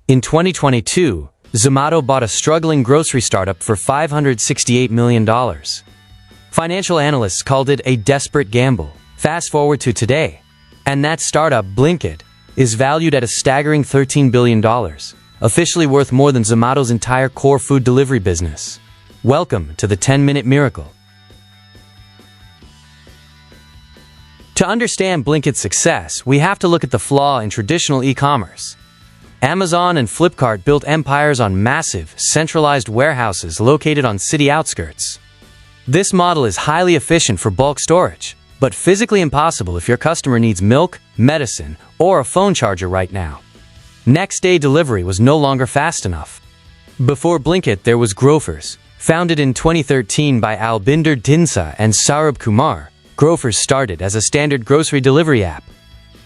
In 2022, Zomato bought a struggling grocery startup for $568 million. Financial analysts called it a desperate gamble. Fast forward to today, and that startup, Blinkit, is valued at a staggering $13 billion, officially worth more than Zomato's entire core food delivery business. Welcome to the 10-Minute Miracle. To understand Blinkit's success, we have to look at the flaw in traditional e-commerce. Amazon and Flipkart built empires on massive, centralized warehouses located on city outskirts. This model is highly efficient for bulk storage, but physically impossible if your customer needs milk, medicine, or a phone charger right now. Next-day delivery was no longer fast enough. Before Blinkit, there was Grofers. Founded in 2013 by Albinder Dinsa and Saurabh Kumar, Grofers started as a standard grocery delivery app.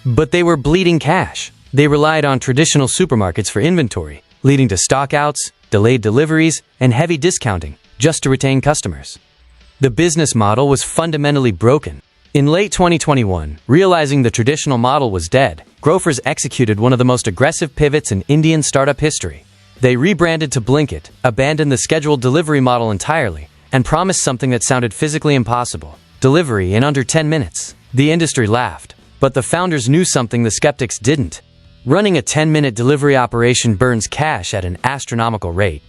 But they were bleeding cash. They relied on traditional supermarkets for inventory, leading to stockouts, delayed deliveries, and heavy discounting just to retain customers. The business model was fundamentally broken. In late 2021, realizing the traditional model was dead, Grofers executed one of the most aggressive pivots in Indian startup history. They rebranded to Blinkit, abandoned the scheduled delivery model entirely, and promised something that sounded physically impossible: delivery in under 10 minutes. The industry laughed, but the founders knew something the skeptics didn't. Running a 10-minute delivery operation burns cash at an astronomical rate.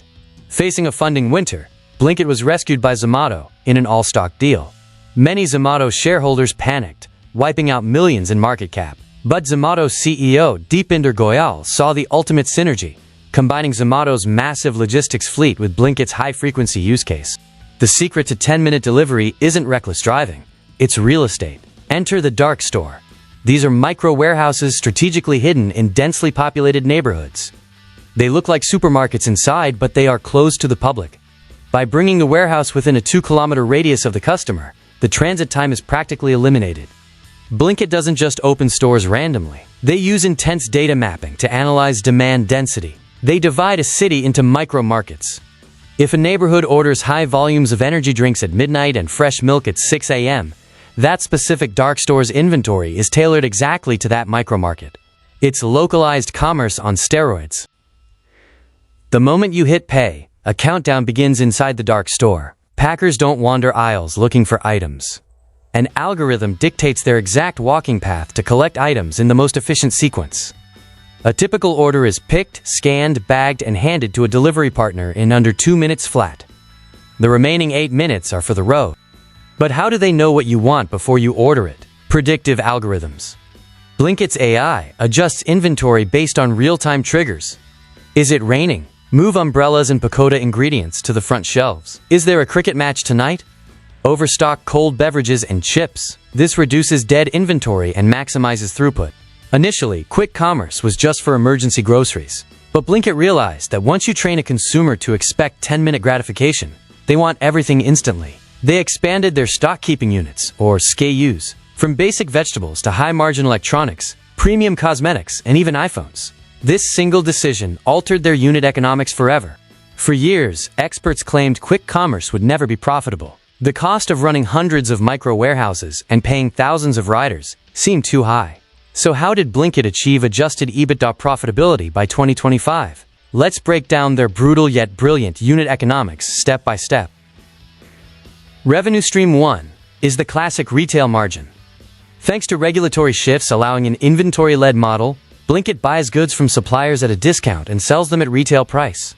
Facing a funding winter, Blinkit was rescued by Zomato in an all-stock deal. Many Zomato shareholders panicked, wiping out millions in market cap. But Zomato's CEO, Deepinder Goyal, saw the ultimate synergy, combining Zomato's massive logistics fleet with Blinkit's high-frequency use case. The secret to 10-minute delivery isn't reckless driving, it's real estate. Enter the dark store. These are micro-warehouses strategically hidden in densely populated neighborhoods. They look like supermarkets inside, but they are closed to the public. By bringing the warehouse within a 2-kilometer radius of the customer, the transit time is practically eliminated. Blinkit doesn't just open stores randomly. They use intense data mapping to analyze demand density. They divide a city into micro-markets. If a neighborhood orders high volumes of energy drinks at midnight and fresh milk at 6 a.m., that specific dark store's inventory is tailored exactly to that micro-market. It's localized commerce on steroids. The moment you hit pay, a countdown begins inside the dark store. Packers don't wander aisles looking for items. An algorithm dictates their exact walking path to collect items in the most efficient sequence. A typical order is picked, scanned, bagged, and handed to a delivery partner in under 2 minutes flat. The remaining 8 minutes are for the road. But how do they know what you want before you order it? Predictive algorithms. Blinkit's AI adjusts inventory based on real-time triggers. Is it raining? Move umbrellas and pagoda ingredients to the front shelves. Is there a cricket match tonight? Overstock cold beverages and chips. This reduces dead inventory and maximizes throughput. Initially, quick commerce was just for emergency groceries. But Blinkit realized that once you train a consumer to expect 10-minute gratification, they want everything instantly. They expanded their stock-keeping units, or SKUs, from basic vegetables to high-margin electronics, premium cosmetics, and even iPhones. This single decision altered their unit economics forever. For years, experts claimed quick commerce would never be profitable. The cost of running hundreds of micro-warehouses and paying thousands of riders seemed too high. So how did Blinkit achieve Adjusted EBITDA profitability by 2025? Let's break down their brutal yet brilliant unit economics step by step. Revenue Stream 1 is the classic retail margin. Thanks to regulatory shifts allowing an inventory-led model, Blinkit buys goods from suppliers at a discount and sells them at retail price.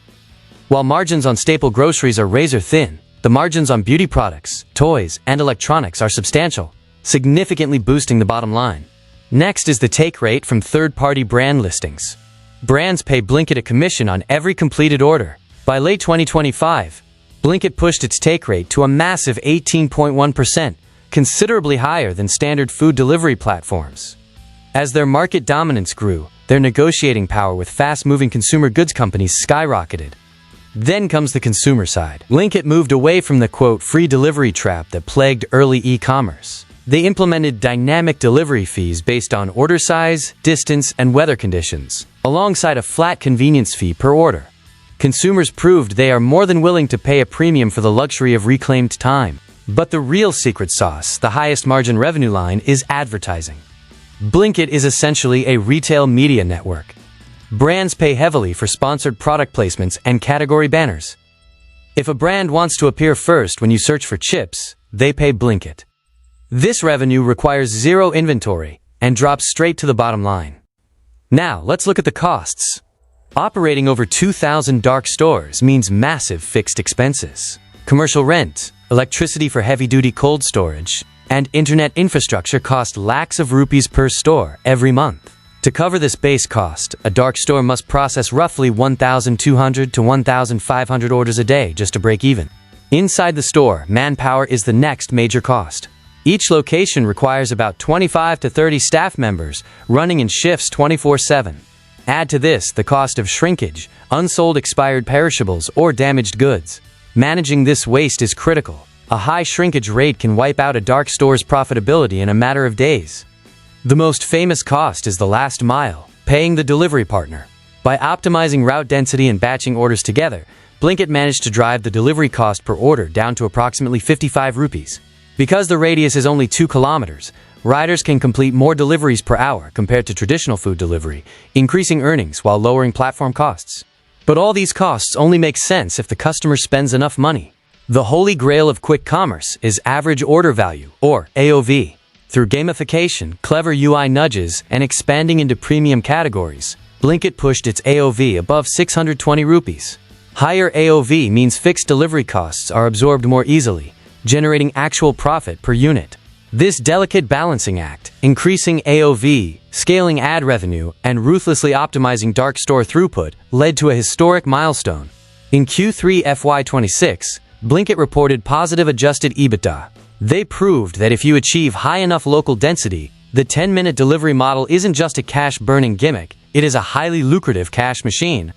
While margins on staple groceries are razor-thin, the margins on beauty products, toys, and electronics are substantial, significantly boosting the bottom line. Next is the take rate from third-party brand listings. Brands pay Blinkit a commission on every completed order. By late 2025, Blinkit pushed its take rate to a massive 18.1%, considerably higher than standard food delivery platforms. As their market dominance grew, their negotiating power with fast-moving consumer goods companies skyrocketed. Then comes the consumer side. Blinkit moved away from the, quote, free delivery trap that plagued early e-commerce. They implemented dynamic delivery fees based on order size, distance, and weather conditions, alongside a flat convenience fee per order. Consumers proved they are more than willing to pay a premium for the luxury of reclaimed time. But the real secret sauce, the highest margin revenue line, is advertising. Blinkit is essentially a retail media network. Brands pay heavily for sponsored product placements and category banners. If a brand wants to appear first when you search for chips, they pay Blinkit. This revenue requires zero inventory and drops straight to the bottom line. Now, let's look at the costs. Operating over 2,000 dark stores means massive fixed expenses. Commercial rent, electricity for heavy-duty cold storage, and internet infrastructure cost lakhs of rupees per store every month. To cover this base cost, a dark store must process roughly 1,200 to 1,500 orders a day just to break even. Inside the store, manpower is the next major cost. Each location requires about 25 to 30 staff members running in shifts 24/7. Add to this the cost of shrinkage, unsold expired perishables, or damaged goods. Managing this waste is critical. A high shrinkage rate can wipe out a dark store's profitability in a matter of days. The most famous cost is the last mile, paying the delivery partner. By optimizing route density and batching orders together, Blinkit managed to drive the delivery cost per order down to approximately 55 rupees. Because the radius is only 2 kilometers, riders can complete more deliveries per hour compared to traditional food delivery, increasing earnings while lowering platform costs. But all these costs only make sense if the customer spends enough money. The holy grail of quick commerce is average order value, or AOV. Through gamification, clever UI nudges, and expanding into premium categories, Blinkit pushed its AOV above 620 rupees. Higher AOV means fixed delivery costs are absorbed more easily, generating actual profit per unit. This delicate balancing act, increasing AOV, scaling ad revenue, and ruthlessly optimizing dark store throughput, led to a historic milestone. In Q3 FY26, Blinkit reported positive Adjusted EBITDA. They proved that if you achieve high enough local density, the 10-minute delivery model isn't just a cash-burning gimmick, it is a highly lucrative cash machine.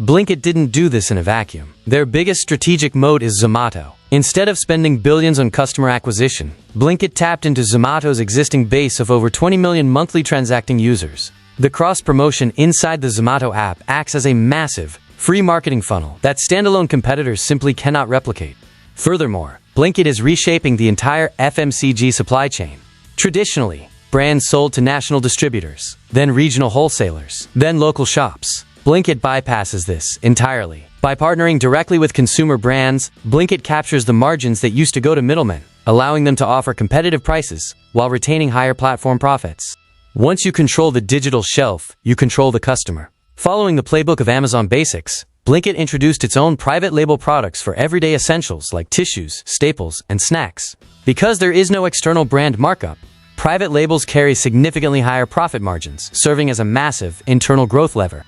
Blinkit didn't do this in a vacuum. Their biggest strategic moat is Zomato. Instead of spending billions on customer acquisition, Blinkit tapped into Zomato's existing base of over 20 million monthly transacting users. The cross-promotion inside the Zomato app acts as a massive, free marketing funnel that standalone competitors simply cannot replicate. Furthermore, Blinkit is reshaping the entire FMCG supply chain. Traditionally, brands sold to national distributors, then regional wholesalers, then local shops. Blinkit bypasses this entirely. By partnering directly with consumer brands, Blinkit captures the margins that used to go to middlemen, allowing them to offer competitive prices while retaining higher platform profits. Once you control the digital shelf, you control the customer. Following the playbook of Amazon Basics, Blinkit introduced its own private label products for everyday essentials like tissues, staples, and snacks. Because there is no external brand markup, private labels carry significantly higher profit margins, serving as a massive internal growth lever.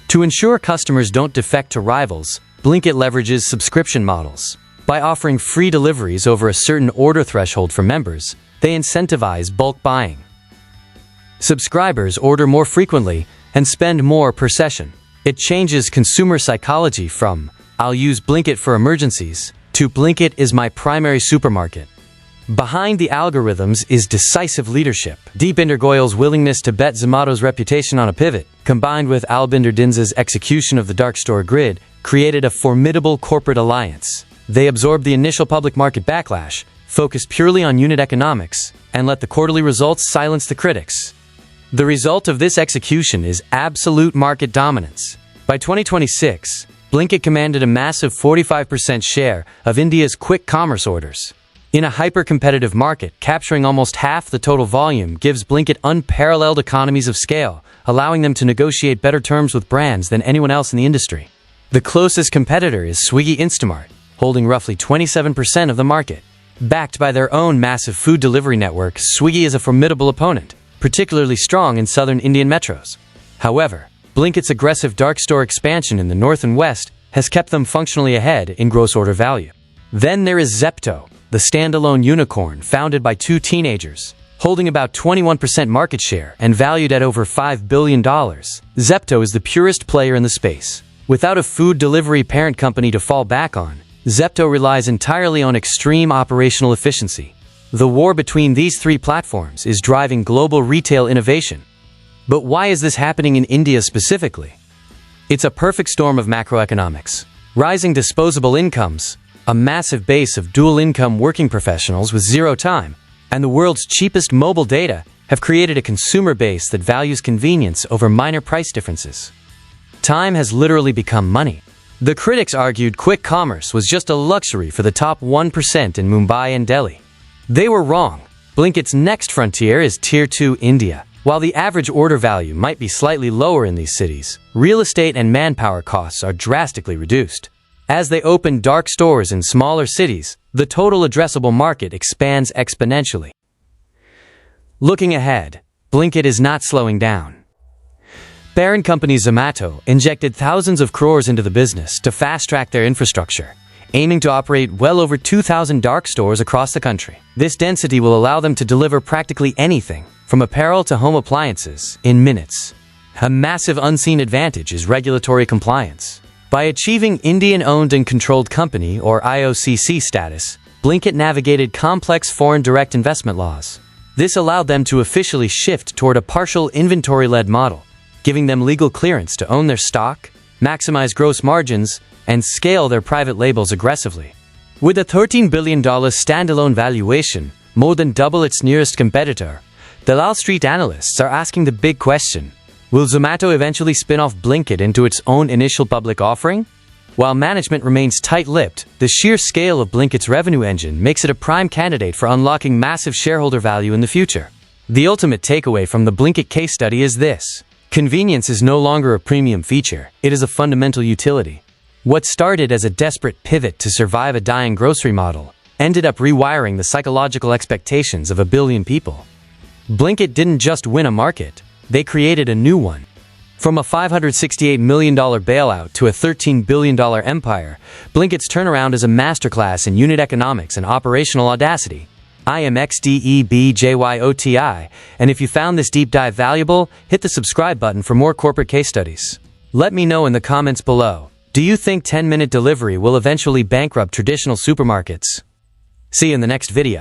To ensure customers don't defect to rivals, Blinkit leverages subscription models. By offering free deliveries over a certain order threshold for members, they incentivize bulk buying. Subscribers order more frequently and spend more per session. It changes consumer psychology from, "I'll use Blinkit for emergencies," to "Blinkit is my primary supermarket." Behind the algorithms is decisive leadership. Deepinder Goyal's willingness to bet Zomato's reputation on a pivot, combined with Albinder Dinsa's execution of the dark store grid, created a formidable corporate alliance. They absorbed the initial public market backlash, focused purely on unit economics, and let the quarterly results silence the critics. The result of this execution is absolute market dominance. By 2026, Blinkit commanded a massive 45% share of India's quick commerce orders. In a hyper-competitive market, capturing almost half the total volume gives Blinkit unparalleled economies of scale, allowing them to negotiate better terms with brands than anyone else in the industry. The closest competitor is Swiggy Instamart, holding roughly 27% of the market. Backed by their own massive food delivery network, Swiggy is a formidable opponent, particularly strong in southern Indian metros. However, Blinkit's aggressive dark store expansion in the north and west has kept them functionally ahead in gross order value. Then there is Zepto, the standalone unicorn founded by two teenagers. Holding about 21% market share and valued at over $5 billion, Zepto is the purest player in the space. Without a food delivery parent company to fall back on, Zepto relies entirely on extreme operational efficiency. The war between these three platforms is driving global retail innovation. But why is this happening in India specifically? It's a perfect storm of macroeconomics. Rising disposable incomes, a massive base of dual-income working professionals with zero time, and the world's cheapest mobile data have created a consumer base that values convenience over minor price differences. Time has literally become money. The critics argued quick commerce was just a luxury for the top 1% in Mumbai and Delhi. They were wrong. Blinkit's next frontier is Tier 2 India. While the average order value might be slightly lower in these cities, real estate and manpower costs are drastically reduced. As they open dark stores in smaller cities, the total addressable market expands exponentially. Looking ahead, Blinkit is not slowing down. Parent company Zomato injected thousands of crores into the business to fast-track their infrastructure, aiming to operate well over 2,000 dark stores across the country. This density will allow them to deliver practically anything, from apparel to home appliances, in minutes. A massive unseen advantage is regulatory compliance. By achieving Indian-owned and controlled company, or IOCC status, Blinkit navigated complex foreign direct investment laws. This allowed them to officially shift toward a partial inventory-led model, giving them legal clearance to own their stock, maximize gross margins, and scale their private labels aggressively. With a $13 billion standalone valuation, more than double its nearest competitor, the Wall Street analysts are asking the big question: will Zomato eventually spin off Blinkit into its own initial public offering? While management remains tight-lipped, the sheer scale of Blinkit's revenue engine makes it a prime candidate for unlocking massive shareholder value in the future. The ultimate takeaway from the Blinkit case study is this: convenience is no longer a premium feature, it is a fundamental utility. What started as a desperate pivot to survive a dying grocery model ended up rewiring the psychological expectations of 1 billion people. Blinkit didn't just win a market, they created a new one. From a $568 million bailout to a $13 billion empire, Blinkit's turnaround is a masterclass in unit economics and operational audacity. I am DEBJYOTI, and if you found this deep dive valuable, hit the subscribe button for more corporate case studies. Let me know in the comments below. Do you think 10-minute delivery will eventually bankrupt traditional supermarkets? See you in the next video.